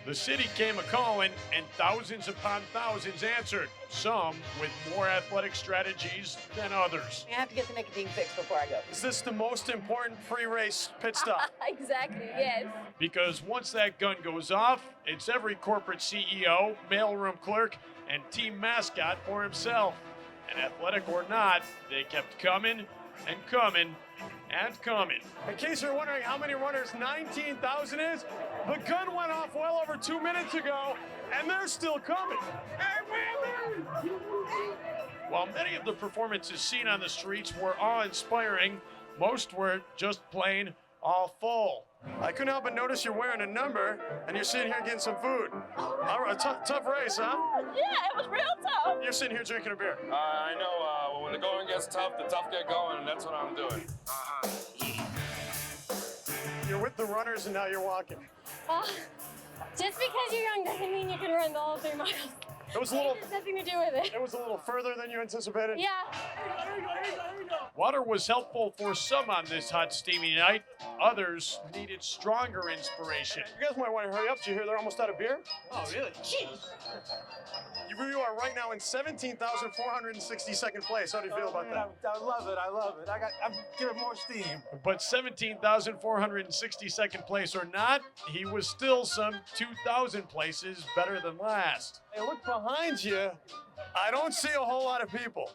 The city came a-calling, and thousands upon thousands answered, some with more athletic strategies than others. I have to get the nicotine fix before I go. Is this the most important pre-race pit stop? Exactly, yes. Because once that gun goes off, it's every corporate CEO, mailroom clerk, and team mascot for himself. And athletic or not, they kept coming and coming and coming. In case you're wondering how many runners 19,000 is, the gun went off well over 2 minutes ago, and they're still coming. While many of the performances seen on the streets were awe-inspiring, most were just plain awful. I couldn't help but notice you're wearing a number, and you're sitting here getting some food. All right, tough race, huh? Yeah, it was real tough. You're sitting here drinking a beer. I know when the going gets tough, the tough get going, and that's what I'm doing. You're with the runners, and now you're walking. Just because you're young doesn't mean you can run the whole 3 miles. It was a little. It has nothing to do with it. It was a little further than you anticipated. Yeah. Water was helpful for some on this hot, steamy night. Others needed stronger inspiration. You guys might want to hurry up. Did you hear they're almost out of beer? Oh, really? Jeez. You are right now in 17,462nd place. How do you feel about that? I love it. I'm giving more steam. But 17,462nd place or not, he was still some 2,000 places better than last. Hey, look behind you. I don't see a whole lot of people.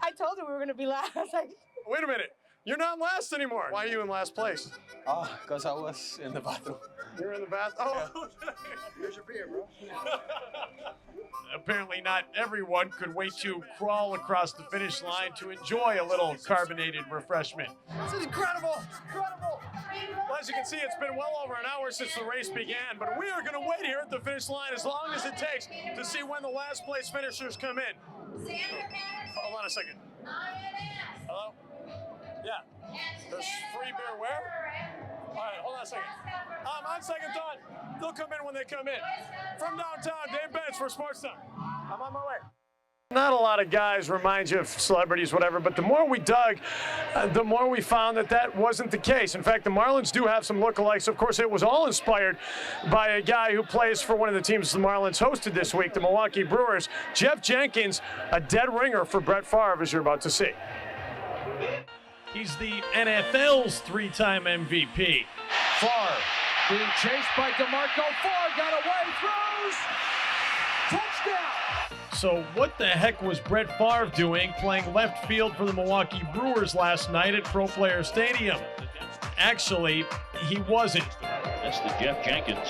I told you we were going to be last. Wait a minute. You're not last anymore. Why are you in last place? Oh, because I was in the bathroom. You're in the bathroom? Oh. Here's your beer, bro. Apparently not everyone could wait to crawl across the finish line to enjoy a little carbonated refreshment. This is incredible. Incredible. Well, as you can see, it's been well over an hour since the race began, but we are going to wait here at the finish line as long as it takes to see when the last place finishers come in. Hold on a second. Hello? Yeah. There's free beer where? All right, hold on a second. On second thought, they'll come in when they come in. From downtown, Dave Benz for Sports Time. I'm on my way. Not a lot of guys remind you of celebrities, whatever, but the more we dug, the more we found that that wasn't the case. In fact, the Marlins do have some lookalikes. Of course, it was all inspired by a guy who plays for one of the teams the Marlins hosted this week, the Milwaukee Brewers. Jeff Jenkins, a dead ringer for Brett Favre, as you're about to see. He's the NFL's three-time MVP. Favre being chased by DeMarco. Favre got away, throws, touchdown. So what the heck was Brett Favre doing playing left field for the Milwaukee Brewers last night at Pro Player Stadium? Actually, he wasn't. That's the Jeff Jenkins,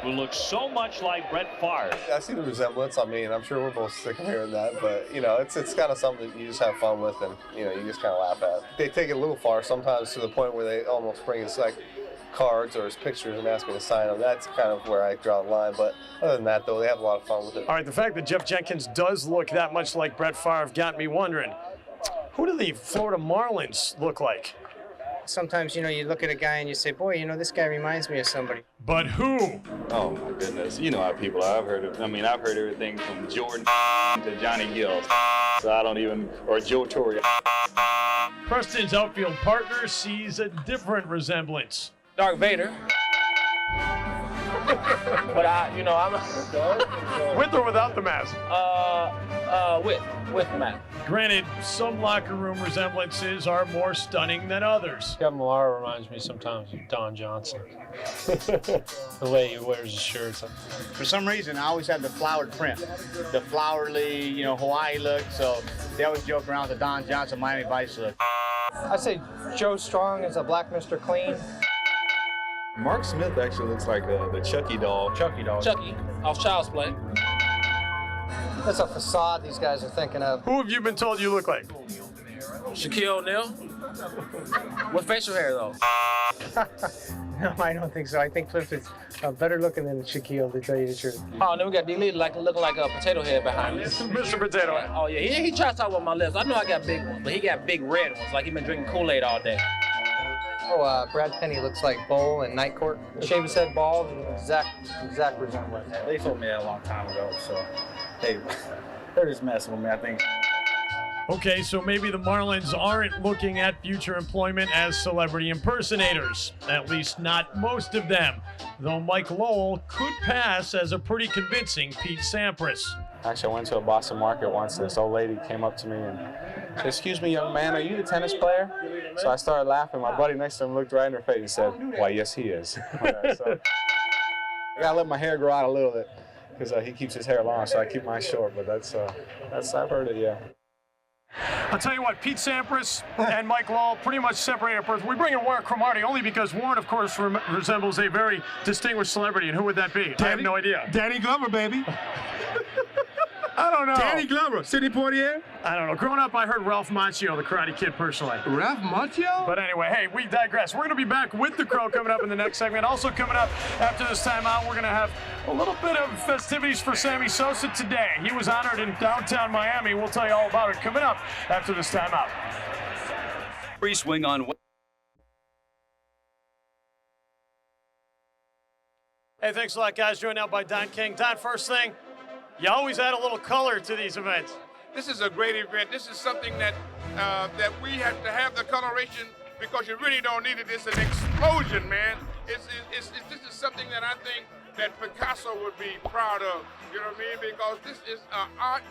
who looks so much like Brett Favre. I see the resemblance. I mean, I'm sure we're both sick of hearing that, but, you know, it's kind of something that you just have fun with and, you know, you just kind of laugh at. They take it a little far sometimes to the point where they almost bring his, like, cards or his pictures and ask me to sign them. That's kind of where I draw the line, but other than that, though, they have a lot of fun with it. All right, the fact that Jeff Jenkins does look that much like Brett Favre got me wondering, who do the Florida Marlins look like? Sometimes, you know, you look at a guy and you say, boy, you know, this guy reminds me of somebody. But who? Oh my goodness, you know how people are. I've heard everything from Jordan to Johnny Gill. So I don't even, or Joe Torre. Preston's outfield partner sees a different resemblance. Darth Vader. But I'm With or without the mask? with Matt. Granted, some locker room resemblances are more stunning than others. Kevin Millar reminds me sometimes of Don Johnson. The way he wears his shirts. For some reason, I always had the flowered print, the flowery, you know, Hawaii look. So they always joke around with the Don Johnson Miami Vice look. I say Joe Strong is a black Mr. Clean. Mark Smith actually looks like the Chucky doll. Chucky off Child's Play. That's a facade these guys are thinking of. Who have you been told you look like? Shaquille O'Neal. With facial hair, though. No, I don't think so. I think Cliff is better looking than Shaquille, to tell you the truth. Oh, and then we got D-Lee looking like a potato head behind me. Mr. Potato Head. Oh, yeah. He tries to talk about my lips. I know I got big ones, but he got big red ones, like he been drinking Kool-Aid all day. Oh, Brad Penny looks like Bull in Night Court. Shave his head bald, exact resemblance. They told me that a long time ago, so they're just messing with me, I think. Okay, so maybe the Marlins aren't looking at future employment as celebrity impersonators. At least not most of them. Though Mike Lowell could pass as a pretty convincing Pete Sampras. Actually, I went to a Boston market once, and this old lady came up to me and said, "Excuse me, young man, are you the tennis player?" So I started laughing. My buddy next to him looked right in her face and said, "Why, yes, he is." So I gotta let my hair grow out a little bit because he keeps his hair long, so I keep mine short. But that's I've heard it, yeah. I'll tell you what, Pete Sampras and Mike Lowell pretty much separated at birth. We bring in Warren Cromartie only because Warren, of course, resembles a very distinguished celebrity. And who would that be? I have no idea. Danny Glover, baby. I don't know. Danny Glover, Sidney Poitier. I don't know. Growing up, I heard Ralph Macchio, the Karate Kid, personally. Ralph Macchio? But anyway, hey, we digress. We're going to be back with the Crow coming up in the next segment. Also coming up after this timeout, we're going to have a little bit of festivities for Sammy Sosa today. He was honored in downtown Miami. We'll tell you all about it coming up after this timeout. Free swing on. Hey, thanks a lot, guys. Joined now by Don King. Don, first thing, you always add a little color to these events. This is a great event. This is something that that we have to have the coloration because you really don't need it. It's an explosion, man. This is something that I think that Picasso would be proud of. You know what I mean? Because this is art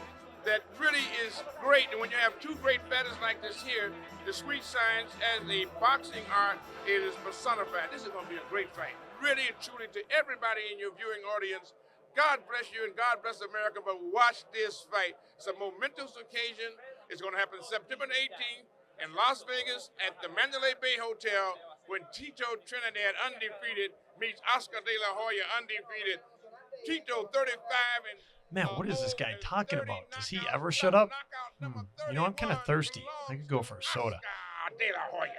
that really is great. And when you have two great fighters like this here, the street science as a boxing art, it is personified. This is going to be a great fight. Really and truly, to everybody in your viewing audience, God bless you and God bless America, but watch this fight. It's a momentous occasion. It's going to happen September 18th in Las Vegas at the Mandalay Bay Hotel when Tito Trinidad, undefeated, meets Oscar De La Hoya, undefeated. Tito, 35 and... Man, what is this guy talking about? Does he ever shut up? You know, I'm kind of thirsty. I could go for a soda. De La Hoya.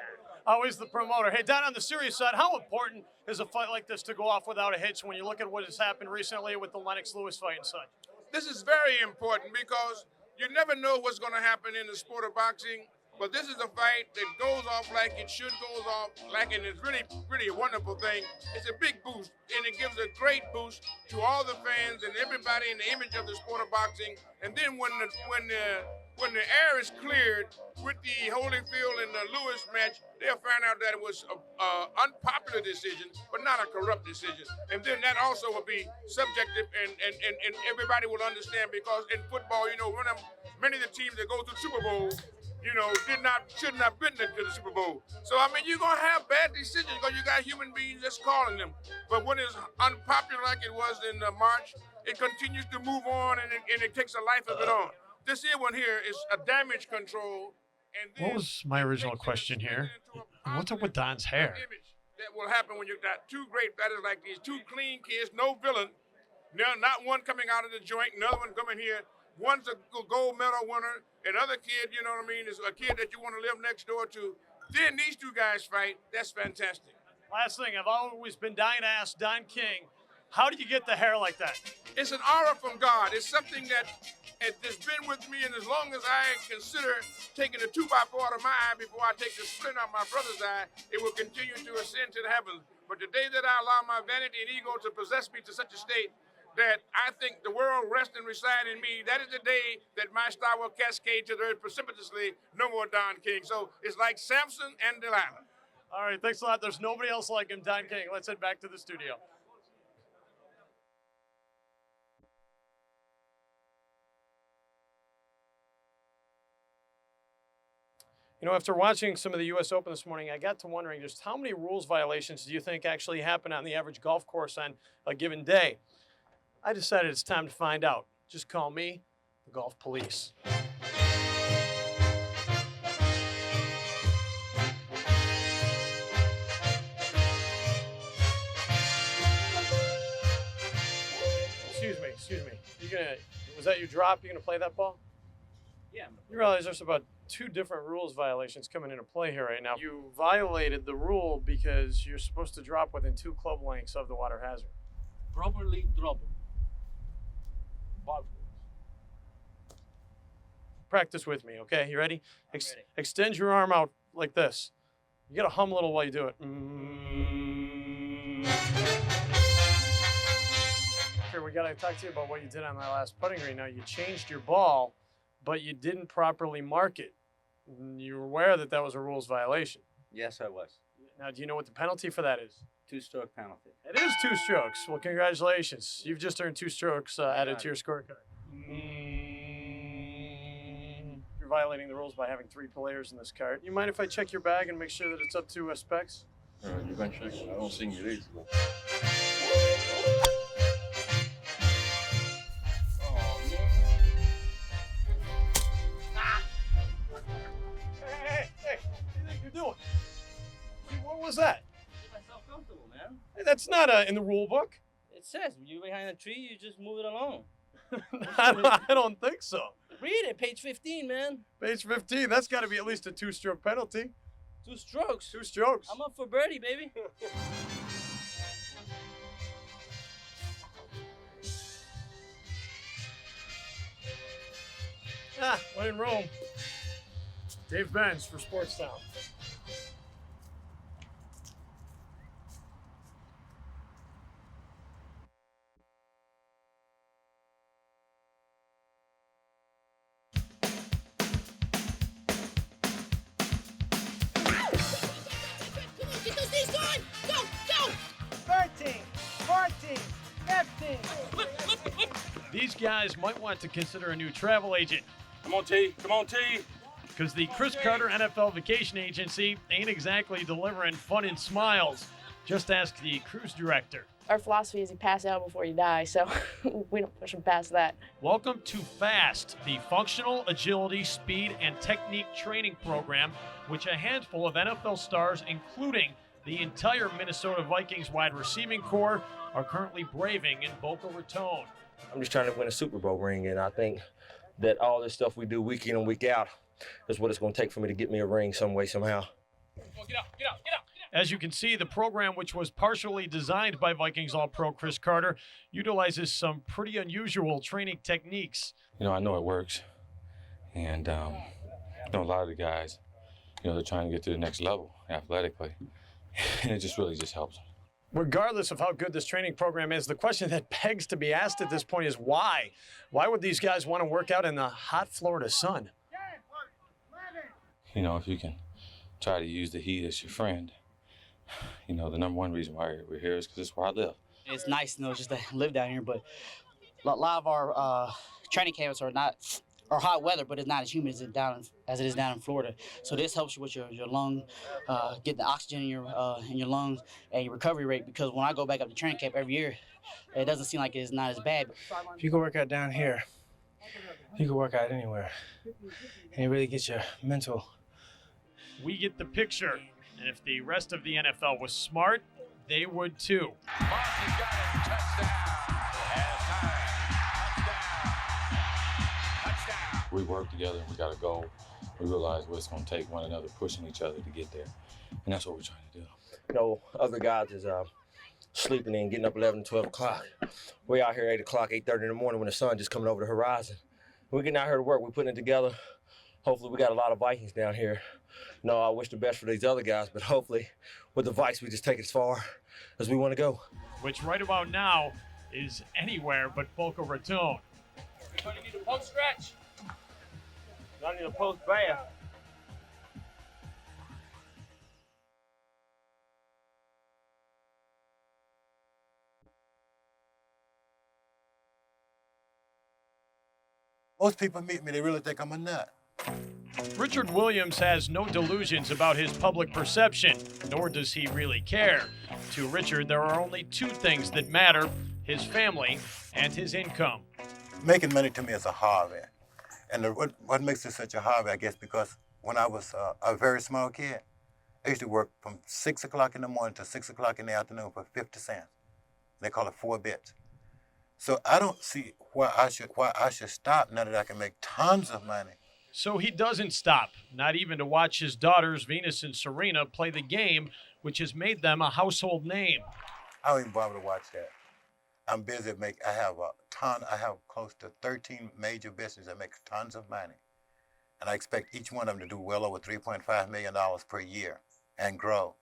Always the promoter. Hey, Don, on the serious side, how important is a fight like this to go off without a hitch when you look at what has happened recently with the Lennox Lewis fight and such? This is very important because you never know what's going to happen in the sport of boxing, but this is a fight that goes off like it should go off, like, and it's really, really a wonderful thing. It's a big boost, and it gives a great boost to all the fans and everybody in the image of the sport of boxing. And then when the air is cleared with the Holyfield and the Lewis match, they'll find out that it was an unpopular decision, but not a corrupt decision. And then that also will be subjective, and everybody will understand, because in football, you know, many of the teams that go to the Super Bowl, you know, shouldn't have been to the Super Bowl. So, I mean, you're going to have bad decisions because you got human beings that's calling them. But when it's unpopular like it was in March, it continues to move on, and it takes a life of its own. This here one here is a damage control. And what was my original question here? And what's up with Don's hair? That will happen when you've got two great fighters like these, two clean kids, no villain. No, not one coming out of the joint, another one coming here. One's a gold medal winner, another kid, you know what I mean, is a kid that you want to live next door to. Then these two guys fight. That's fantastic. Last thing, I've always been dying to ask Don King, how did you get the hair like that? It's an aura from God. It's something that has been with me, and as long as I consider taking a 2x4 out of my eye before I take the splint out of my brother's eye, it will continue to ascend to the heavens. But the day that I allow my vanity and ego to possess me to such a state that I think the world rests and reside in me, that is the day that my star will cascade to the earth precipitously. No more Don King. So it's like Samson and Delilah. All right, thanks a lot. There's nobody else like him, Don King. Let's head back to the studio. You know, after watching some of the U.S. Open this morning, I got to wondering just how many rules violations do you think actually happen on the average golf course on a given day? I decided it's time to find out. Just call me the Golf Police. Excuse me. Was that your drop? You gonna play that ball? Yeah. You realize there's about 2 different rules violations coming into play here right now. You violated the rule because you're supposed to drop within 2 club lengths of the water hazard. Properly drop it. Practice with me, okay? You ready? Ready. Extend your arm out like this. You gotta hum a little while you do it. Here, we gotta talk to you about what you did on that last putting green. Now, you changed your ball but you didn't properly mark it. You were aware that that was a rules violation. Yes, I was. Now, do you know what the penalty for that is? 2-stroke penalty. It is 2 strokes. Well, congratulations. You've just earned 2 strokes added to your scorecard. You're violating the rules by having 3 players in this cart. You mind if I check your bag and make sure that it's up to specs? You can check. I don't think it is. Hey, what do you think you're doing? What was that? Make myself comfortable, man. Hey, that's not in the rule book. It says when you're behind a tree, you just move it along. I don't think so. Read it, page 15, man. Page 15, that's got to be at least a 2-stroke penalty. 2 strokes. 2 strokes. I'm up for birdie, baby. When in Rome. Dave Benz for Sports Town. Get those knees going! Go! Go! 13, 14, 15. These guys might want to consider a new travel agent. Come on, T. Come on, T. Because the Chris Carter NFL Vacation Agency ain't exactly delivering fun and smiles. Just ask the cruise director. Our philosophy is you pass out before you die, so we don't push them past that. Welcome to FAST, the Functional Agility, Speed, and Technique Training Program, which a handful of NFL stars, including the entire Minnesota Vikings wide receiving corps, are currently braving in Boca Raton. I'm just trying to win a Super Bowl ring, and I think that all this stuff we do week in and week out is what it's going to take for me to get me a ring some way, somehow. Get out. As you can see, the program, which was partially designed by Vikings All-Pro Chris Carter, utilizes some pretty unusual training techniques. You know, I know it works. And, you know, a lot of the guys, you know, they're trying to get to the next level athletically. And it just really helps them. Regardless of how good this training program is, the question that begs to be asked at this point is why? Why would these guys want to work out in the hot Florida sun? You know, if you can try to use the heat as your friend, you know, the number one reason why we're here is because it's where I live. It's nice, you know, just to live down here, but a lot of our training camps are hot weather, but it's not as humid as it is down in Florida. So this helps you with your lung, get the oxygen in your lungs and your recovery rate. Because when I go back up to training camp every year, it doesn't seem like it's not as bad. If you can work out down here, you can work out anywhere, and it really gets your mental. We get the picture. And if the rest of the NFL was smart, they would too. We work together and we got a goal. We realize what it's going to take, one another pushing each other to get there. And that's what we're trying to do. You know, other guys is sleeping in, getting up 11, 12 o'clock. We're out here 8 o'clock, 8:30 in the morning when the sun just coming over the horizon. We're getting out here to work. We're putting it together. Hopefully we got a lot of Vikings down here. No, I wish the best for these other guys, but hopefully with the Vikes, we just take it as far as we want to go. Which right about now is anywhere but Boca Raton. Everybody need a post stretch? I need a post bath. Most people meet me, they really think I'm a nut. Richard Williams has no delusions about his public perception, nor does he really care. To Richard, there are only 2 things that matter: his family and his income. Making money to me is a hobby. And what makes it such a hobby, I guess, because when I was a very small kid, I used to work from 6 o'clock in the morning to 6 o'clock in the afternoon for 50 cents. They call it 4 bits. So I don't see why I should stop now that I can make tons of money. So he doesn't stop, not even to watch his daughters, Venus and Serena, play the game, which has made them a household name. I don't even bother to watch that. I'm busy. I have close to 13 major businesses that make tons of money. And I expect each one of them to do well over $3.5 million per year and grow.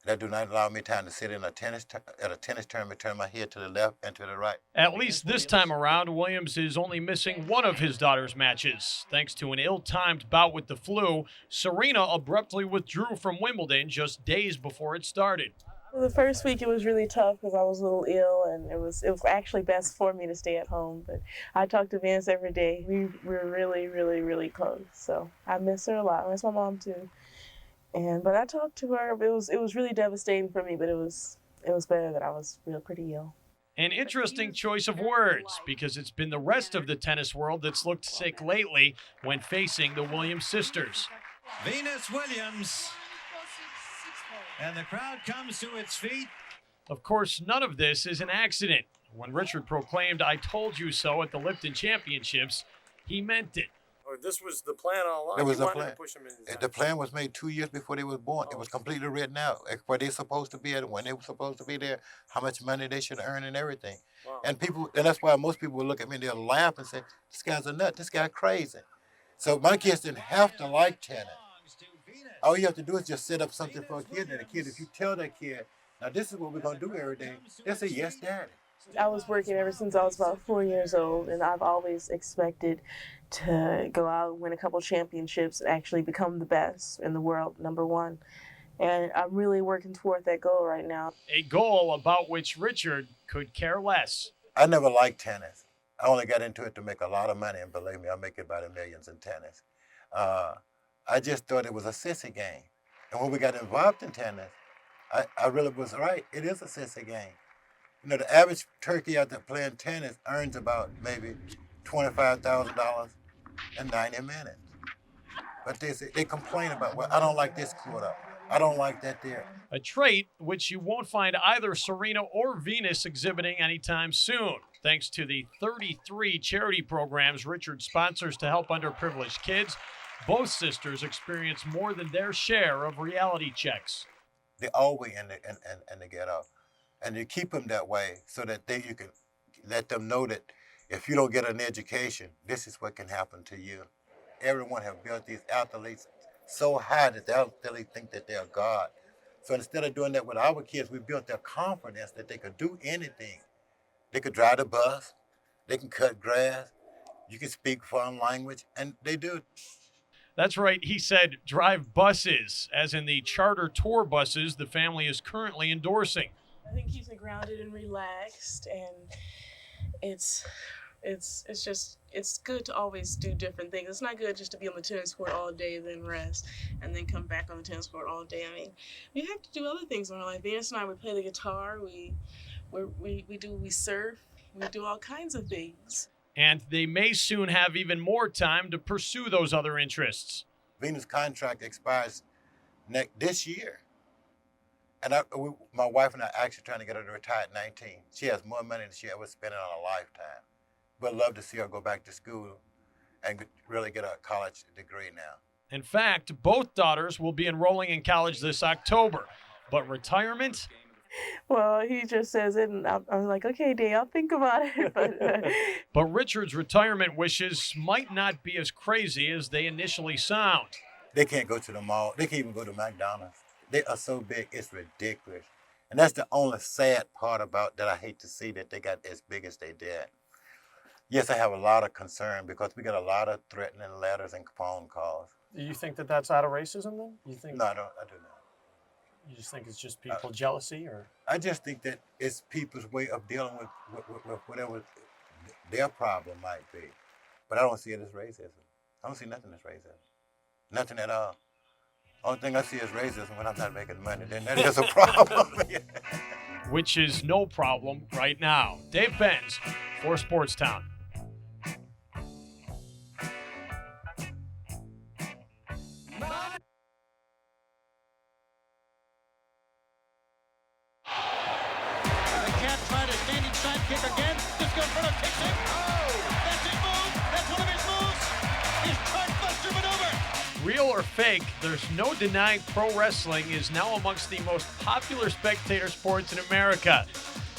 That do not allow me time to sit in at a tennis tournament, turn my head to the left and to the right. At least this time around, Williams is only missing one of his daughter's matches. Thanks to an ill-timed bout with the flu, Serena abruptly withdrew from Wimbledon just days before it started. The first week it was really tough because I was a little ill, and it was actually best for me to stay at home. But I talked to Vince every day. We were really, really, really close. So I miss her a lot. I miss my mom too. But I talked to her. It was really devastating for me, but it was better that I was pretty ill. An interesting choice of words, because it's been the rest of the tennis world that's looked sick lately when facing the Williams sisters. Venus Williams, and the crowd comes to its feet. Of course, none of this is an accident. When Richard proclaimed "I told you so" at the Lipton Championships, he meant it. Or this was the plan all along. It was You the wanted plan. to push them in his The plan was made 2 years before they was born. It was completely written out. Where they supposed to be at, when they were supposed to be there, how much money they should earn and everything. Wow. And that's why most people would look at me and they'll laugh and say, "This guy's a nut. This guy's crazy." So my kids didn't have to like tennis. All you have to do is just set up something for a kid. And a kid, if you tell that kid, "Now this is what we're gonna do every day," they'll say, "Yes, Daddy." I was working ever since I was about 4 years old, and I've always expected to go out and win a couple championships and actually become the best in the world, #1. And I'm really working toward that goal right now. A goal about which Richard could care less. I never liked tennis. I only got into it to make a lot of money, and believe me, I make it by the millions in tennis. I just thought it was a sissy game. And when we got involved in tennis, I really was right. It is a sissy game. You know, the average turkey out there playing tennis earns about maybe $25,000 in 90 minutes. But they complain about, "Well, I don't like this quarter. I don't like that there." A trait which you won't find either Serena or Venus exhibiting anytime soon, thanks to the 33 charity programs Richard sponsors to help underprivileged kids. Both sisters experience more than their share of reality checks. They're always in the ghetto. And you keep them that way so that you can let them know that if you don't get an education, this is what can happen to you. Everyone have built these athletes so high that the athletes think that they're God. So instead of doing that with our kids, we built their confidence that they could do anything. They could drive the bus, they can cut grass, you can speak foreign language, and they do. That's right, he said drive buses, as in the charter tour buses the family is currently endorsing. I think keeps me grounded and relaxed, and it's good to always do different things. It's not good just to be on the tennis court all day, then rest, and then come back on the tennis court all day. I mean, we have to do other things in our life. Venus and I, we play the guitar, we surf, we do all kinds of things. And they may soon have even more time to pursue those other interests. Venus' contract expires this year. And my wife and I are actually trying to get her to retire at 19. She has more money than she ever spent in a lifetime. We'd love to see her go back to school and really get a college degree now. In fact, both daughters will be enrolling in college this October. But retirement? Well, he just says it, and I'm like, okay, Dave, I'll think about it. But Richard's retirement wishes might not be as crazy as they initially sound. They can't go to the mall. They can't even go to McDonald's. They are so big, it's ridiculous. And that's the only sad part about that I hate to see, that they got as big as they did. Yes, I have a lot of concern because we got a lot of threatening letters and phone calls. Do you think that that's out of racism then? You think? No, I do not. You just think it's just people jealousy, or? I just think that it's people's way of dealing with whatever their problem might be. But I don't see it as racism. I don't see nothing as racism. Nothing at all. Only thing I see is racism when I'm not making money. Then that is a problem. Which is no problem right now. Dave Benz for Sportstown. Again, just go for the kicks in. Oh, that's his move. That's one of his moves. His chartbuster maneuver. Real or fake, there's no denying pro wrestling is now amongst the most popular spectator sports in America.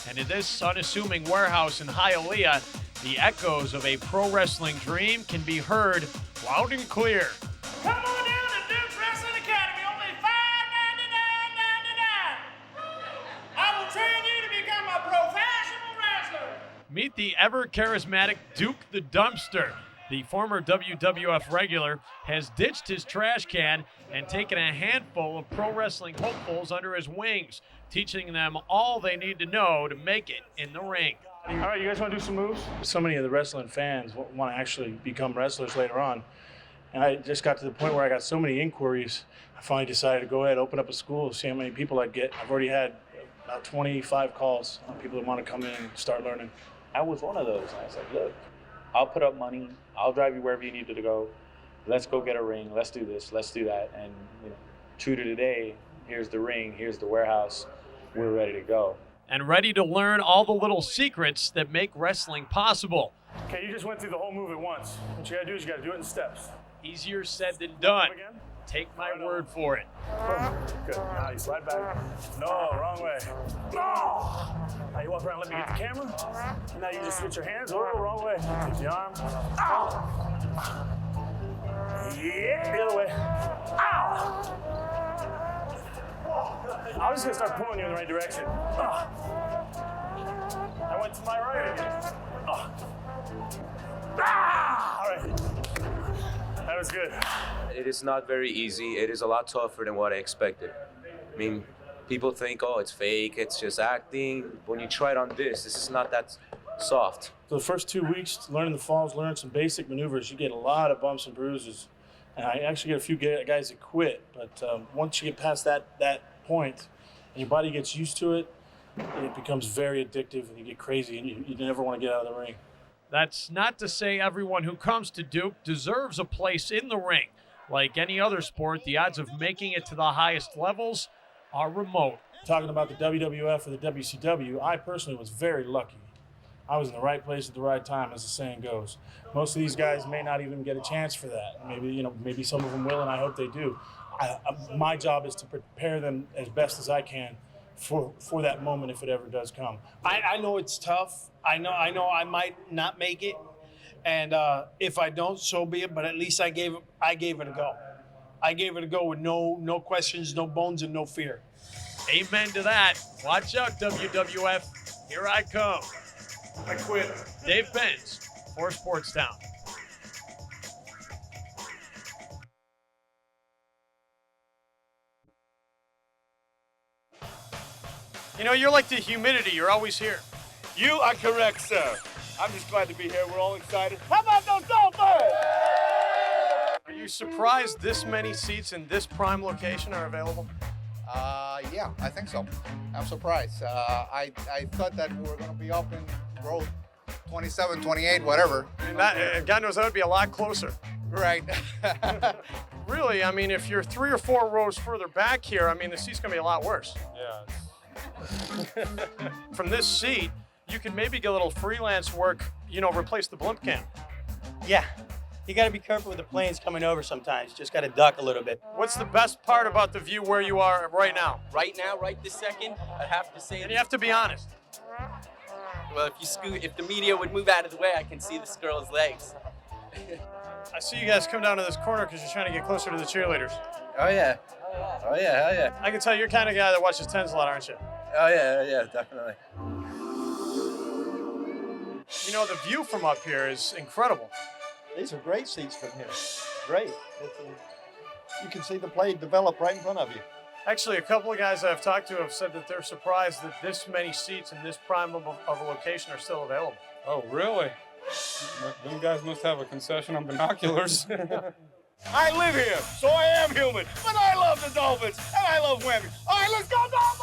And in this unassuming warehouse in Hialeah, the echoes of a pro wrestling dream can be heard loud and clear. Come on down to Duke Wrestling Academy, only $5.99. Meet the ever-charismatic Duke the Dumpster. The former WWF regular has ditched his trash can and taken a handful of pro wrestling hopefuls under his wings, teaching them all they need to know to make it in the ring. All right, you guys want to do some moves? So many of the wrestling fans want to actually become wrestlers later on. And I just got to the point where I got so many inquiries, I finally decided to go ahead, open up a school, see how many people I get. I've already had about 25 calls on people that want to come in and start learning. I was one of those. And I said, look, I'll put up money. I'll drive you wherever you need to go. Let's go get a ring. Let's do this. Let's do that. And true to today, here's the ring. Here's the warehouse. We're ready to go. And ready to learn all the little secrets that make wrestling possible. Okay, you just went through the whole move at once. What you got to do is you got to do it in steps. Easier said than done. Take my word for it. Good. Now you slide back. No, wrong way. No! Now you walk around, let me get the camera. And now you just switch your hands. Oh, wrong way. Take the arm. Ow! Yeah, the other way. Ow! I was just going to start pulling you in the right direction. I went to my right again. All right. That was good. It is not very easy. It is a lot tougher than what I expected. I mean, people think, oh, it's fake, it's just acting. When you try it on this is not that soft. So the first 2 weeks, learning the falls, learning some basic maneuvers, you get a lot of bumps and bruises. And I actually get a few guys that quit, but once you get past that point and your body gets used to it, it becomes very addictive and you get crazy and you never want to get out of the ring. That's not to say everyone who comes to Duke deserves a place in the ring. Like any other sport, the odds of making it to the highest levels are remote. Talking about the WWF or the WCW, I personally was very lucky. I was in the right place at the right time, as the saying goes. Most of these guys may not even get a chance for that. Maybe some of them will, and I hope they do. My job is to prepare them as best as I can for that moment if it ever does come. I know it's tough. I know I might not make it, and if I don't, so be it. But at least I gave it a go. I gave it a go with no questions, no bones, and no fear. Amen to that. Watch out, WWF. Here I come. I quit. Dave Benz for Sports Town. You know, you're like the humidity. You're always here. You are correct, sir. I'm just glad to be here. We're all excited. How about those Dolphins? Are you surprised this many seats in this prime location are available? Yeah, I think so. I'm surprised. I thought that we were going to be up in row 27, 28, whatever. And God knows that would be a lot closer. Right. Really, I mean, if you're 3 or 4 rows further back here, I mean, the seat's going to be a lot worse. Yeah. From this seat, you could maybe get a little freelance work, replace the blimp cam. Yeah. You got to be careful with the planes coming over sometimes. Just got to duck a little bit. What's the best part about the view where you are right now? Right now, right this second, I'd have to say. And you have to be honest. Well, if the media would move out of the way, I can see this girl's legs. I see you guys come down to this corner because you're trying to get closer to the cheerleaders. Oh, yeah. Oh, yeah, hell yeah. I can tell you're the kind of guy that watches tens a lot, aren't you? Oh, yeah, definitely. The view from up here is incredible. These are great seats from here. Great. You can see the play develop right in front of you. Actually, a couple of guys I've talked to have said that they're surprised that this many seats in this prime of a location are still available. Oh, really? Them guys must have a concession on binoculars. I live here, so I am human. But I love the Dolphins, and I love WAMI. All right, let's go Dolphins!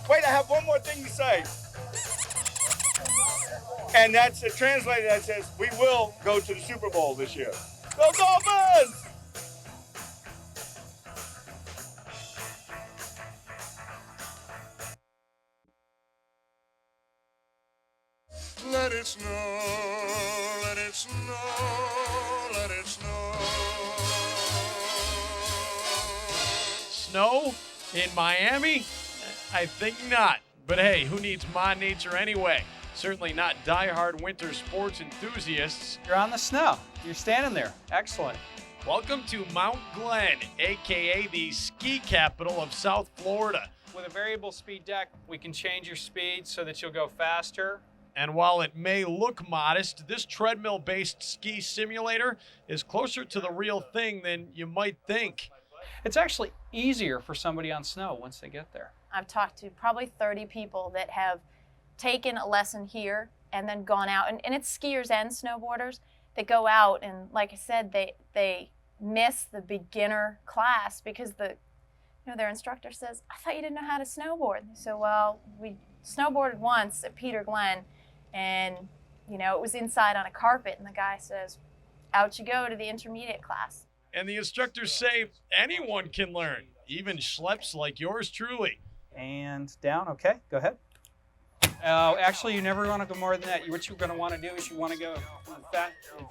Wait, I have one more thing to say. And that's a translator that says, we will go to the Super Bowl this year. Go Dolphins! Let it snow, let it snow, let it snow. Snow in Miami? I think not. But hey, who needs my nature anyway? Certainly not diehard winter sports enthusiasts. You're on the snow. You're standing there. Excellent. Welcome to Mount Glen, aka the ski capital of South Florida. with a variable speed deck, we can change your speed so that you'll go faster. And while it may look modest, this treadmill-based ski simulator is closer to the real thing than you might think. It's actually easier for somebody on snow once they get there. I've talked to probably 30 people that have taken a lesson here and then gone out, and it's skiers and snowboarders that go out, and like I said, they miss the beginner class because their instructor says, "I thought you didn't know how to snowboard." So, well, we snowboarded once at Peter Glen, and it was inside on a carpet, and the guy says, "Out you go to the intermediate class." And the instructors say anyone can learn, even schleps like yours truly. And down, okay, go ahead. Actually, you never want to go more than that. What you're going to want to do is you want to go,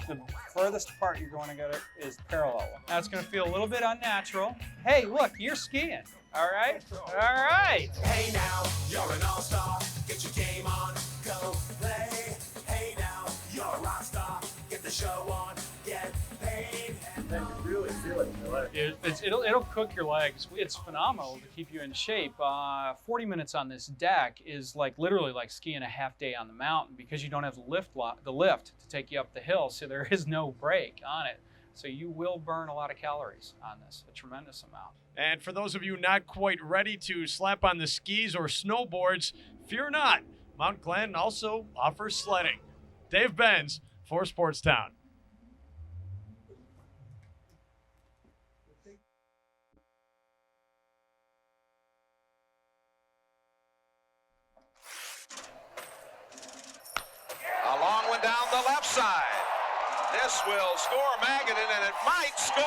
the furthest part you're going to go to is parallel. Now it's going to feel a little bit unnatural. Hey, look, you're skiing. All right? All right. Hey now, you're an all-star. Get your game on, go play. Hey now, you're a rock star. Get the show on, get paid. You really feel it in your legs. It'll cook your legs. It's phenomenal to keep you in shape. 40 minutes on this deck is literally like skiing a half day on the mountain because you don't have the lift to take you up the hill, so there is no break on it. So you will burn a lot of calories on this, a tremendous amount. And for those of you not quite ready to slap on the skis or snowboards, fear not. Mount Glen also offers sledding. Dave Benz for Sports Town. A long one down the left side. This will score Magadan, and it might score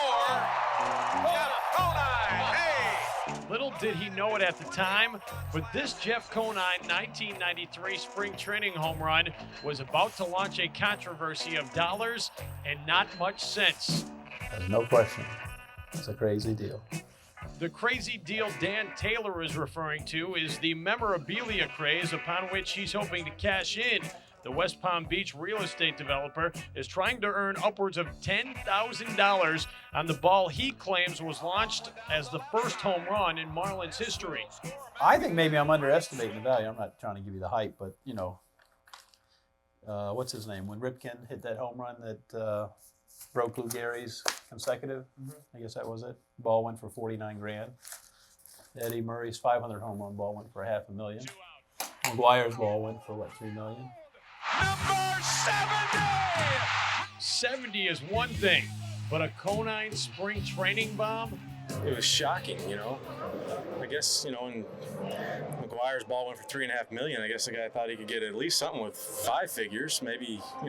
Jeff Conine. Hey! Little did he know it at the time, but this Jeff Conine 1993 spring training home run was about to launch a controversy of dollars and not much sense. There's no question. It's a crazy deal. The crazy deal Dan Taylor is referring to is the memorabilia craze upon which he's hoping to cash in. The West Palm Beach real estate developer is trying to earn upwards of $10,000 on the ball he claims was launched as the first home run in Marlins history. I think maybe I'm underestimating the value. I'm not trying to give you the hype, but what's his name? When Ripken hit that home run that broke Lou Gehrig's consecutive, I guess that was it. Ball went for $49,000. Eddie Murray's 500 home run ball went for $500,000. McGuire's ball went for $3 million. Number 70! 70 is one thing, but a Conine spring training bomb? It was shocking, I guess, when McGuire's ball went for $3.5 million, I guess the guy thought he could get at least something with 5 figures, maybe, I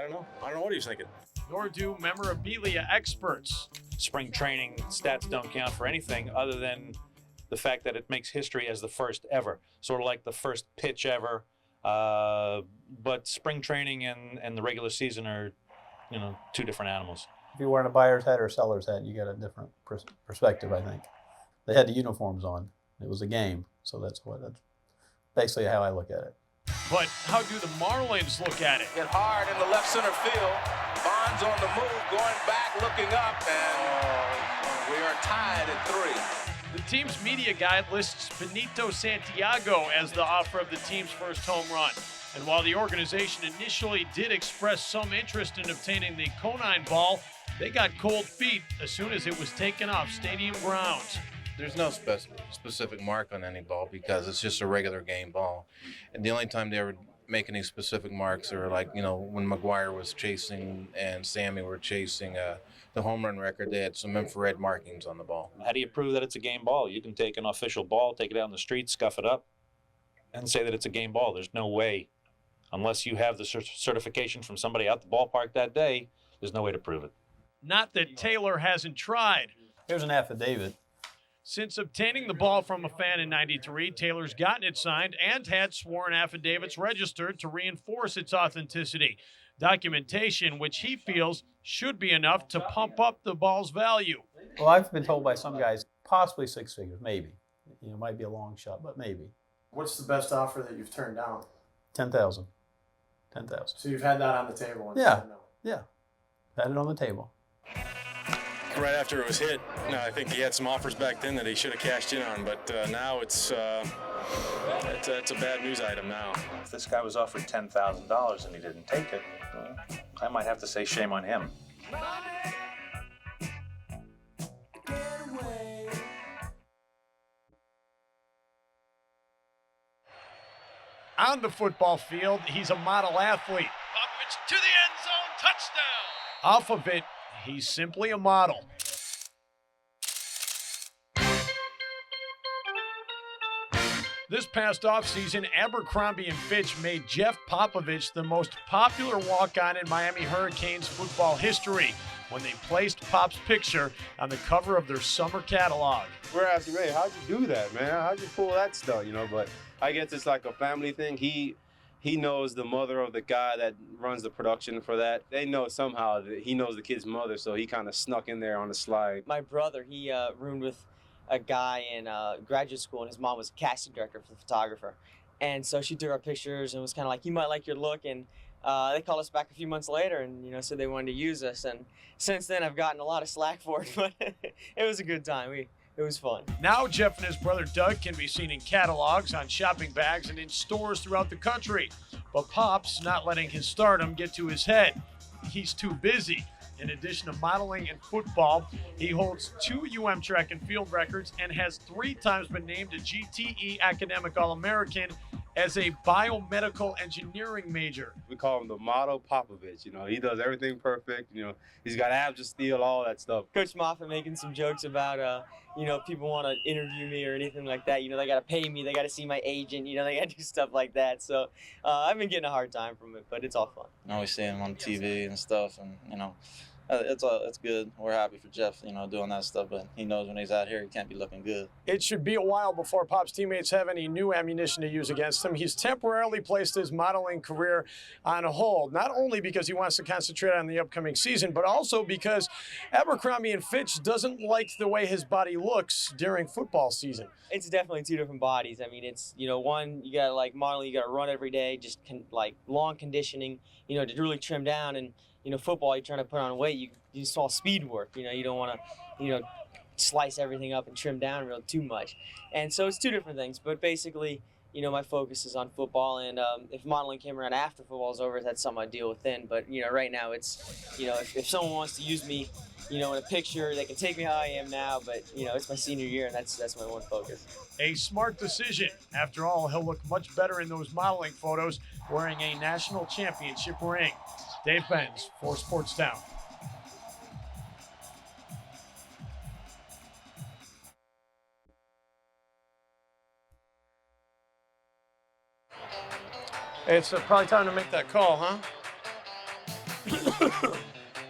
don't know. I don't know what he was thinking. Nor do memorabilia experts. Spring training stats don't count for anything other than the fact that it makes history as the first ever, sort of like the first pitch ever. But spring training and the regular season are, two different animals. If you're wearing a buyer's hat or a seller's hat, you got a different perspective, I think. They had the uniforms on. It was a game, so that's basically how I look at it. But how do the Marlins look at it? Hit hard in the left center field. Bonds on the move, going back, looking up, and we are tied at 3. The team's media guide lists Benito Santiago as the offer of the team's first home run. And while the organization initially did express some interest in obtaining the Conine ball, they got cold feet as soon as it was taken off stadium grounds. There's no specific mark on any ball because it's just a regular game ball. And the only time they ever make any specific marks are when McGuire was chasing and Sammy were chasing the home run record, they had some infrared markings on the ball. How do you prove that it's a game ball? You can take an official ball, take it out in the street, scuff it up, and say that it's a game ball. There's no way, unless you have the certification from somebody out the ballpark that day, there's no way to prove it. Not that Taylor hasn't tried. Here's an affidavit. Since obtaining the ball from a fan in '93, Taylor's gotten it signed and had sworn affidavits registered to reinforce its authenticity. Documentation which he feels should be enough to pump up the ball's value. Well, I've been told by some guys, possibly 6 figures, maybe. It might be a long shot, but maybe. What's the best offer that you've turned down? 10,000. 10,000. So you've had that on the table? And Yeah. said no. Yeah. Had it on the table. right after it was hit. I think he had some offers back then that he should have cashed in on, but now it's a bad news item now. If this guy was offered $10,000 and he didn't take it, I might have to say shame on him. On the football field, he's a model athlete. Popovich to the end zone, touchdown. Off of it, he's simply a model. This past offseason, Abercrombie & Fitch made Jeff Popovich the most popular walk-on in Miami Hurricanes football history when they placed Pop's picture on the cover of their summer catalog. We're asking, hey, how'd you do that, man? How'd you pull that stuff, But I guess it's like a family thing. He knows the mother of the guy that runs the production for that. They know somehow that he knows the kid's mother, so he kind of snuck in there on the slide. My brother, he roomed with a guy in graduate school, and his mom was a casting director for the photographer. And so she took our pictures and was kind of like, you might like your look. And they called us back a few months later and, said they wanted to use us. And since then, I've gotten a lot of slack for it, but it was a good time. It was fun. Now Jeff and his brother Doug can be seen in catalogs, on shopping bags, and in stores throughout the country. But Pop's not letting his stardom get to his head. He's too busy. In addition to modeling and football, he holds 2 track and field records and has 3 times been named a GTE Academic All-American as a biomedical engineering major. We call him the model Popovich. He does everything perfect. He's got abs of steel, all that stuff. Coach Moffitt making some jokes about, people want to interview me or anything like that. They got to pay me. They got to see my agent. They got to do stuff like that. So I've been getting a hard time from it, but it's all fun. I always see him on TV and stuff, and, it's good. We're happy for Jeff, doing that stuff, but he knows when he's out here, he can't be looking good. It should be a while before Pop's teammates have any new ammunition to use against him. He's temporarily placed his modeling career on hold, not only because he wants to concentrate on the upcoming season, but also because Abercrombie & Fitch doesn't like the way his body looks during football season. It's definitely 2 different bodies. I mean, it's, one, you got to modeling, you got to run every day, just long conditioning, to really trim down. And football, you're trying to put on weight, you just all speed work. You don't want to, slice everything up and trim down real too much. And so it's 2 different things. But basically, my focus is on football. And if modeling came around after football's over, that's something I deal with then. But, right now it's, if someone wants to use me, in a picture, they can take me how I am now. But, it's my senior year, and that's my one focus. A smart decision. After all, he'll look much better in those modeling photos wearing a national championship ring. Dave Benz, 4 Sports Down. It's probably time to make that call, huh?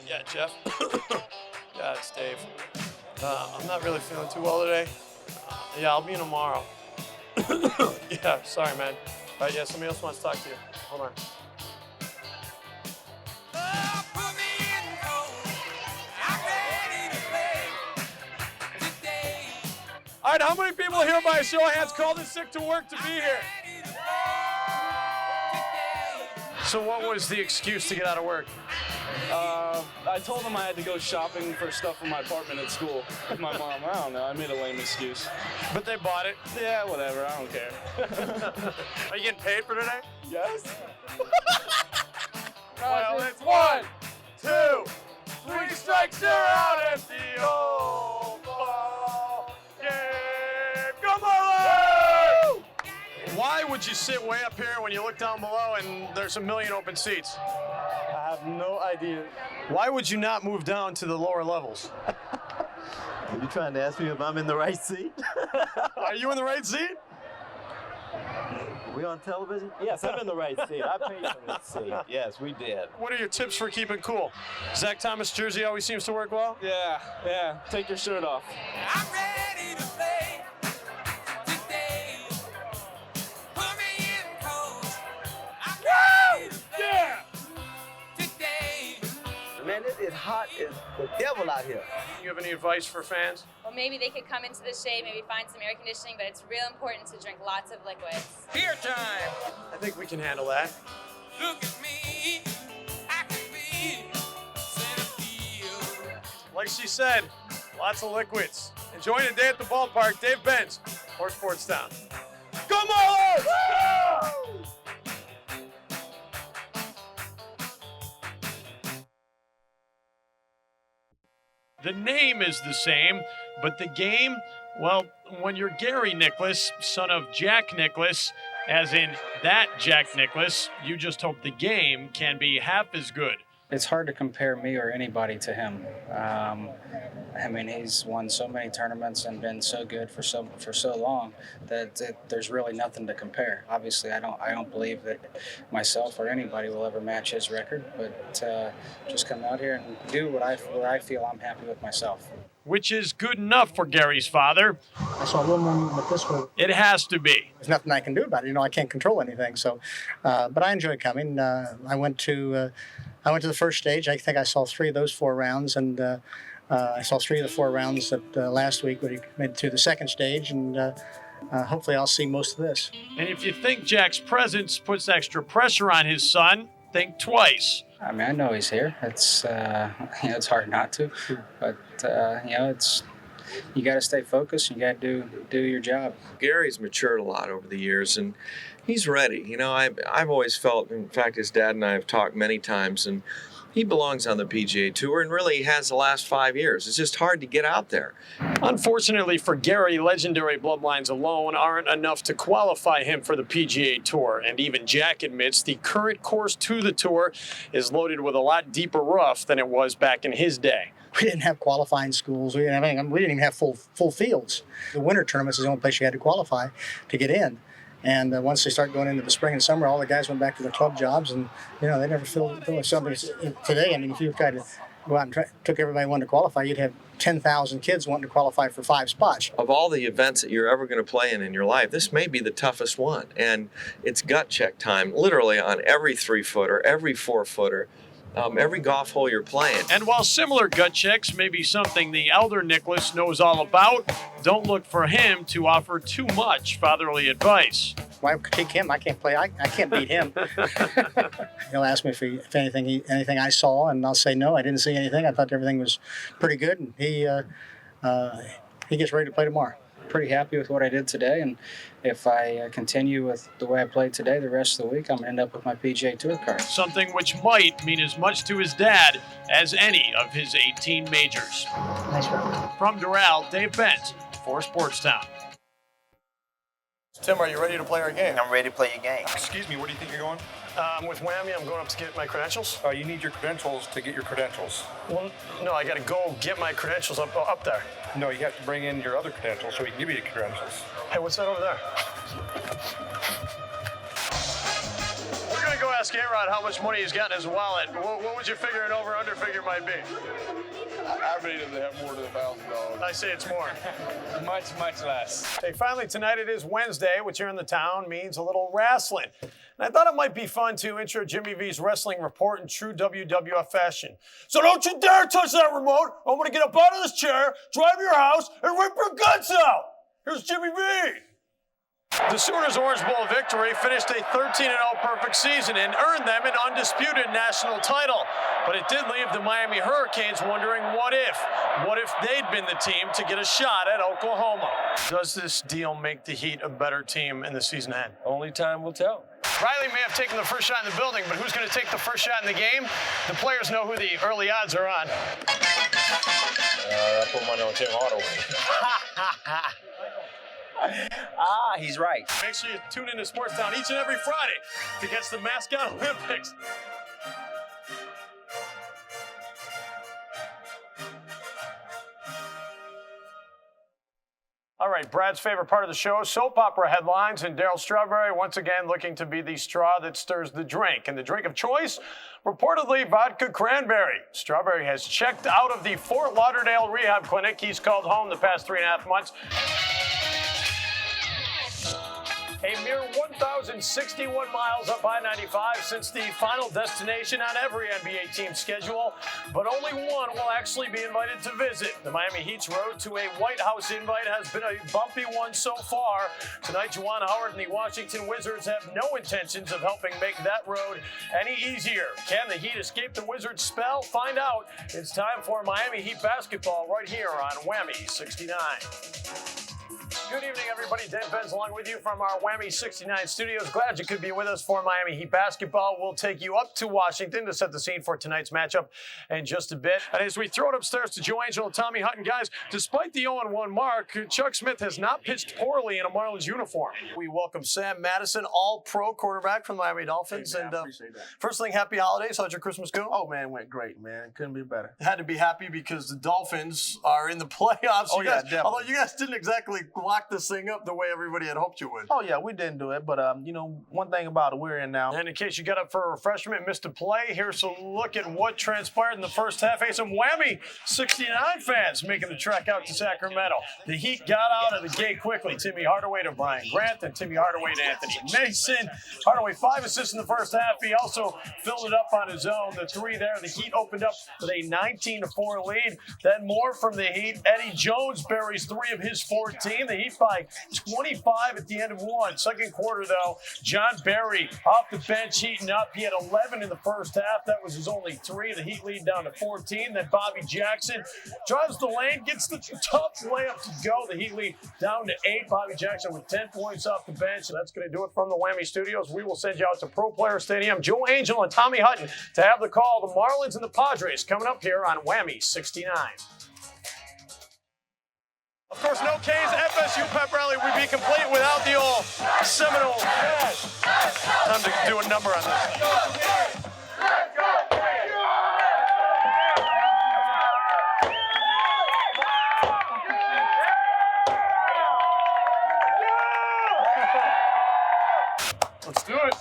Yeah, Jeff. Yeah, it's Dave. I'm not really feeling too well today. Yeah, I'll be in tomorrow. Yeah, sorry, man. All right, yeah, somebody else wants to talk to you. Hold on. All right, how many people here by a show of hands called in sick to work to be here? So what was the excuse to get out of work? I told them I had to go shopping for stuff for my apartment at school with my mom. I don't know. I made a lame excuse. But they bought it. Yeah, whatever. I don't care. Are you getting paid for today? Yes. Well, it's 1, 2, 3 strikes, you're out at the old ball game. Come on! Why would you sit way up here when you look down below and there's a million open seats? I have no idea. Why would you not move down to the lower levels? Are you trying to ask me if I'm in the right seat? Are you in the right seat? We on television? Yes, I'm in the right seat. I paid for this seat. Yes, we did. What are your tips for keeping cool? Zach Thomas jersey always seems to work well? Yeah. Take your shirt off. I'm ready to play today. Put me in, coach. I'm ready to play today. Man, it is hot as the devil out here. You have any advice for fans? Well, maybe they could come into the shade, maybe find some air conditioning, but it's real important to drink lots of liquids. Beer time. I think we can handle that. Look at me. I can be centerfield. like she said, lots of liquids. Enjoying a day at the ballpark. Dave Benz, for Sports Town. Come on! The name is the same, but the game, well, when you're Gary Nicklaus, son of Jack Nicklaus, as in that Jack Nicklaus, you just hope the game can be half as good. It's hard to compare me or anybody to him. I mean, he's won so many tournaments and been so good for so long that there's really nothing to compare. Obviously, I don't believe that myself or anybody will ever match his record, but just come out here and do what I feel I'm happy with myself. Which is good enough for Gary's father. I saw a little more movement this way. It has to be. There's nothing I can do about it. You know, I can't control anything. So, but I enjoy coming. I went to the first stage. I think I saw 3 of those 4 rounds, and I saw 3 of the 4 rounds that last week when he made it to the second stage, and hopefully I'll see most of this. And if you think Jack's presence puts extra pressure on his son, think twice. I mean, I know he's here. It's it's hard not to, but you got to stay focused. You got to do your job. Gary's matured a lot over the years, and he's ready. You know, I've always felt, in fact, his dad and I have talked many times, and he belongs on the PGA Tour and really has the last 5 years. It's just hard to get out there. Unfortunately for Gary, legendary bloodlines alone aren't enough to qualify him for the PGA Tour. And even Jack admits the current course to the Tour is loaded with a lot deeper rough than it was back in his day. We didn't have qualifying schools. We didn't have anything. We didn't even have full fields. The winter tournaments is the only place you had to qualify to get in. And once they start going into the spring and summer, all the guys went back to their club jobs, and you know they never filled something. Today, I mean, if you tried to go out and took everybody wanting to qualify, you'd have 10,000 kids wanting to qualify for 5 spots. Of all the events that you're ever going to play in your life, this may be the toughest one. And it's gut check time, literally on every 3-footer, every 4-footer. Every golf hole you're playing. And while similar gut checks may be something the elder Nicklaus knows all about, don't look for him to offer too much fatherly advice. Why critique him? I can't play. I can't beat him. He'll ask me if anything I saw, and I'll say no, I didn't see anything. I thought everything was pretty good, and he gets ready to play tomorrow. Pretty happy with what I did today, and if I continue with the way I played today the rest of the week, I'm going to end up with my PGA Tour card. Something which might mean as much to his dad as any of his 18 majors. Nice round. From Doral, Dave Benz, for Sports Town. Tim, are you ready to play our game? I'm ready to play your game. Excuse me, where do you think you're going? I'm with WAMI. I'm going up to get my credentials. You need your credentials to get your credentials. Well, no, I got to go get my credentials up there. No, you have to bring in your other credentials so we can give you the credentials. Hey, what's that over there? We're going to go ask A-Rod how much money he's got in his wallet. What would you figure an over-under figure might be? I really doesn't have more than $1,000. I say it's more. Much less. Hey, finally, tonight it is Wednesday, which here in the town means a little wrestling. And I thought it might be fun to intro Jimmy V's wrestling report in true WWF fashion. So don't you dare touch that remote. I'm going to get up out of this chair, drive to your house, and rip your guts out. Here's Jimmy V. The Sooners' Orange Bowl victory finished a 13-0 perfect season and earned them an undisputed national title. But it did leave the Miami Hurricanes wondering what if they'd been the team to get a shot at Oklahoma. Does this deal make the Heat a better team in the season ahead? Only time will tell. Riley may have taken the first shot in the building, but who's going to take the first shot in the game? The players know who the early odds are on. I put money on Tim Hardaway. He's right. Make sure you tune into Sports Town each and every Friday to catch the Mascot Olympics. All right, Brad's favorite part of the show, soap opera headlines, and Darryl Strawberry once again looking to be the straw that stirs the drink. And the drink of choice, reportedly vodka cranberry. Strawberry has checked out of the Fort Lauderdale rehab clinic he's called home the past 3.5 months. A mere 1,000 driven 61 miles up I-95 since the final destination on every NBA team schedule, but only one will actually be invited to visit. The Miami Heat's road to a White House invite has been a bumpy one so far. Tonight, Juwan Howard and the Washington Wizards have no intentions of helping make that road any easier. Can the Heat escape the Wizards' spell? Find out. It's time for Miami Heat basketball right here on WAMI-69. Good evening, everybody. Dave Benz along with you from our WAMI-69 studios. Glad you could be with us for Miami Heat basketball. We'll take you up to Washington to set the scene for tonight's matchup in just a bit. And as we throw it upstairs to Joe Angel and Tommy Hutton, guys, despite the 0-1 mark, Chuck Smith has not pitched poorly in a Marlins uniform. We welcome Sam Madison, all-pro quarterback from the Miami Dolphins. Hey, man, I appreciate that. First thing, happy holidays. How'd your Christmas go? Oh, man, it went great, man. Couldn't be better. Had to be happy because the Dolphins are in the playoffs. Oh, yeah, definitely. Although you guys didn't exactly lock this thing up the way everybody had hoped you would. Oh, yeah, we didn't do it. But, one thing about it, we're in now. And in case you got up for a refreshment, missed a play, here's a look at what transpired in the first half. Hey, some WAMI-69 fans making the trek out to Sacramento. The Heat got out of the gate quickly. Timmy Hardaway to Brian Grant, and Timmy Hardaway to Anthony Mason. Hardaway 5 assists in the first half. He also filled it up on his own. The 3 there. The Heat opened up with a 19-4 lead. Then more from the Heat. Eddie Jones buries 3 of his 14. The Heat by 25 at the end of one. Second quarter, though, John Barry off the bench heating up. He had 11 in the first half. That was his only 3. The Heat lead down to 14. Then Bobby Jackson drives the lane, gets the tough layup to go. The Heat lead down to 8. Bobby Jackson with 10 points off the bench. And that's going to do it from the WAMI studios. We will send you out to Pro Player Stadium. Joe Angel and Tommy Hutton to have the call. The Marlins and the Padres coming up here on WAMI-69. Of course, no K's. FSU pep rally would be complete without the old Seminole. Time to do a number on this. Let's do it.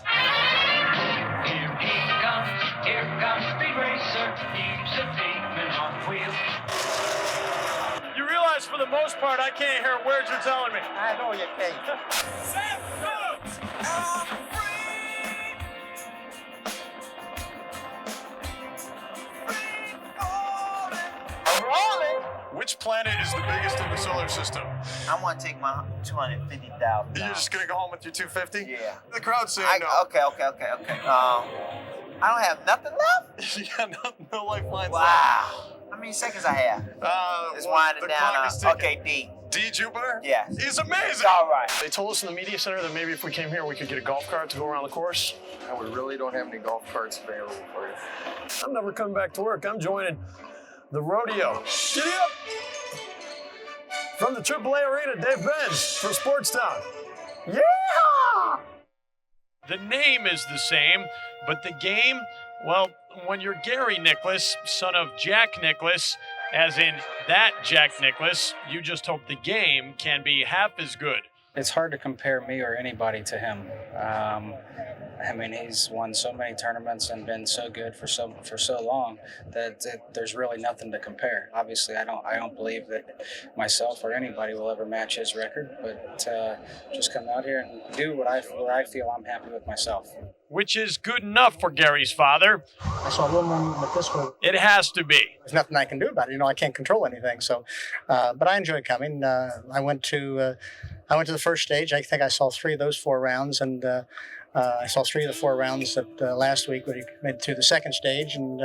Here comes Speed Racer, he's a demon on wheels. You realize for the most part I can't hear words you're telling me. I know you can't. 7 minutes. Which planet is the biggest in the solar system? I want to take my $250,000. You're just gonna go home with your 250? Yeah. The crowd's saying no. Okay. I don't have nothing left? You got no lifelines. Wow. How many seconds I have? It's winding down. Okay, D. D Jupiter? Yes. He's amazing. It's all right. They told us in the media center that maybe if we came here, we could get a golf cart to go around the course. And we really don't have any golf carts available for you. I'm never coming back to work. I'm joining the rodeo. Giddy up! From the AAA Arena, Dave Benz for Sportstown. Yeah! The name is the same, but the game, well, when you're Gary Nicklaus, son of Jack Nicklaus, as in that Jack Nicklaus, you just hope the game can be half as good. It's hard to compare me or anybody to him. He's won so many tournaments and been so good for so long that there's really nothing to compare. Obviously, I don't believe that myself or anybody will ever match his record, but just come out here and do what I feel I'm happy with myself. Which is good enough for Gary's father. I saw a little more with this one. It has to be. There's nothing I can do about it. I can't control anything. So, but I enjoy coming. I went to the first stage. I think I saw 3 of those 4 rounds, and I saw 3 of the 4 rounds that last week when he made it to the second stage, and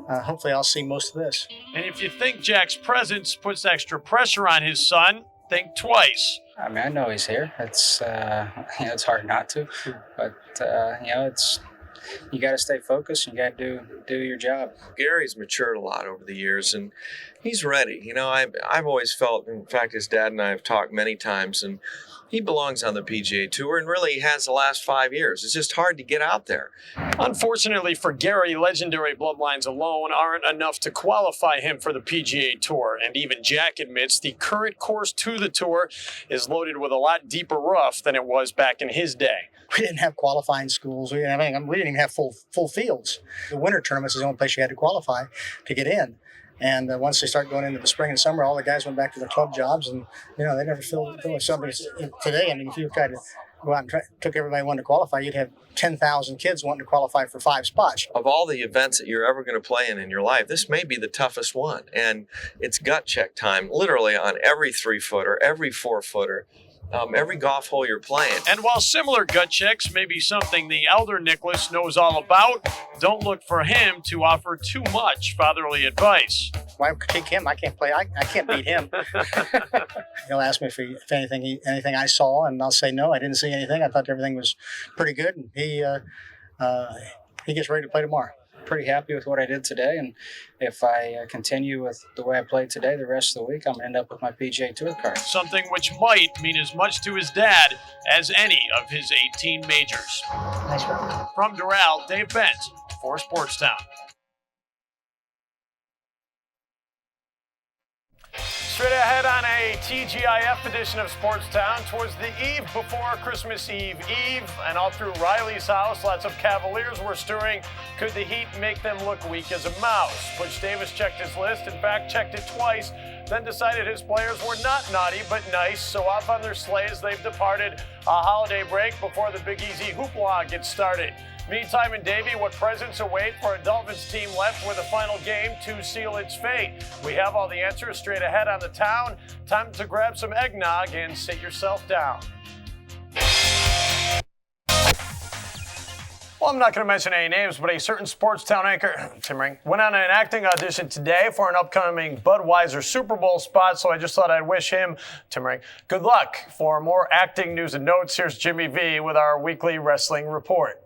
hopefully I'll see most of this. And if you think Jack's presence puts extra pressure on his son, think twice. I know he's here. It's it's hard not to, but it's you got to stay focused. You got to do your job. Gary's matured a lot over the years, and he's ready. I've always felt, in fact, his dad and I have talked many times, and he belongs on the PGA Tour and really has the last 5 years. It's just hard to get out there. Unfortunately for Gary, legendary bloodlines alone aren't enough to qualify him for the PGA Tour. And even Jack admits the current course to the Tour is loaded with a lot deeper rough than it was back in his day. We didn't have qualifying schools. We didn't even have full fields. The winter tournaments is the only place you had to qualify to get in. And once they start going into the spring and summer, all the guys went back to their club jobs, and they never filled it. So today, if you try to go out and took everybody wanting to qualify, you'd have 10,000 kids wanting to qualify for 5 spots. Of all the events that you're ever going to play in your life, this may be the toughest one. And it's gut check time, literally on every 3-footer, every 4-footer, every golf hole you're playing. And while similar gut checks may be something the elder Nicholas knows all about, don't look for him to offer too much fatherly advice. Why take him? I can't play. I can't beat him. He'll ask me if anything I saw, and I'll say no, I didn't see anything. I thought everything was pretty good. And he gets ready to play tomorrow. Pretty happy with what I did today, and if I continue with the way I played today the rest of the week, I'm going to end up with my PGA Tour card. Something which might mean as much to his dad as any of his 18 majors. Nice round. From Doral, Dave Benz for Sportstown. Straight ahead on a TGIF edition of Sportstown towards the eve before Christmas Eve, and all through Riley's house, lots of Cavaliers were stirring. Could the Heat make them look weak as a mouse? Butch Davis checked his list, in fact checked it twice, then decided his players were not naughty but nice, so off on their sleighs they've departed a holiday break before the Big Easy hoopla gets started. Meantime, in Davie, what presents await for a Dolphins team left with a final game to seal its fate? We have all the answers straight ahead on the town. Time to grab some eggnog and sit yourself down. Well, I'm not going to mention any names, but a certain Sportstown anchor, Tim Ring, went on an acting audition today for an upcoming Budweiser Super Bowl spot, so I just thought I'd wish him, Tim Ring, good luck. For more acting news and notes, here's Jimmy V with our weekly wrestling report.